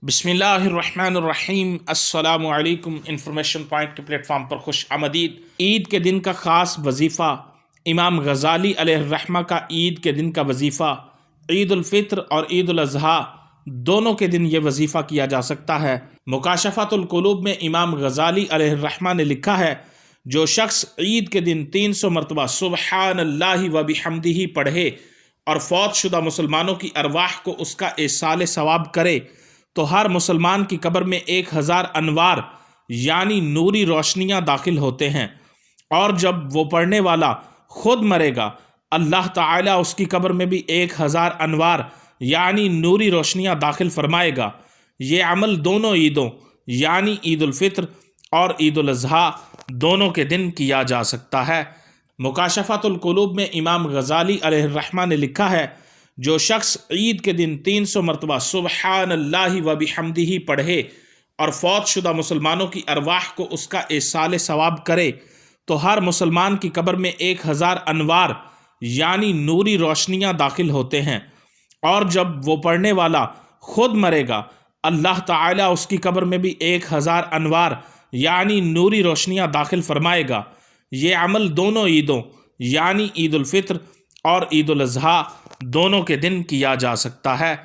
بسم اللہ الرحمن الرحیم۔ السلام علیکم۔ انفارمیشن پوائنٹ کے پلیٹ فارم پر خوش آمدید۔ عید کے دن کا خاص وظیفہ، امام غزالی علیہ الرحمہ کا عید کے دن کا وظیفہ، عید الفطر اور عید الاضحیٰ دونوں کے دن یہ وظیفہ کیا جا سکتا ہے۔ مکاشفۃ القلوب میں امام غزالی علیہ الرحمہ نے لکھا ہے، جو شخص عید کے دن 300 مرتبہ سبحان اللہ و بحمدہ پڑھے اور فوت شدہ مسلمانوں کی ارواح کو اس کا ایصال ثواب کرے تو ہر مسلمان کی قبر میں 1000 انوار یعنی نوری روشنیاں داخل ہوتے ہیں، اور جب وہ پڑھنے والا خود مرے گا اللہ تعالیٰ اس کی قبر میں بھی 1000 انوار یعنی نوری روشنیاں داخل فرمائے گا۔ یہ عمل دونوں عیدوں یعنی عید الفطر اور عید الاضحیٰ دونوں کے دن کیا جا سکتا ہے۔ مکاشفۃ القلوب میں امام غزالی علیہ الرحمہ نے لکھا ہے، جو شخص عید کے دن 300 مرتبہ سبحان اللہ و بحمدہ پڑھے اور فوت شدہ مسلمانوں کی ارواح کو اس کا ایصال ثواب کرے تو ہر مسلمان کی قبر میں 1000 انوار یعنی نوری روشنیاں داخل ہوتے ہیں، اور جب وہ پڑھنے والا خود مرے گا اللہ تعالیٰ اس کی قبر میں بھی 1000 انوار یعنی نوری روشنیاں داخل فرمائے گا۔ یہ عمل دونوں عیدوں یعنی عید الفطر اور عید الاضحیٰ دونوں کے دن کیا جا سکتا ہے۔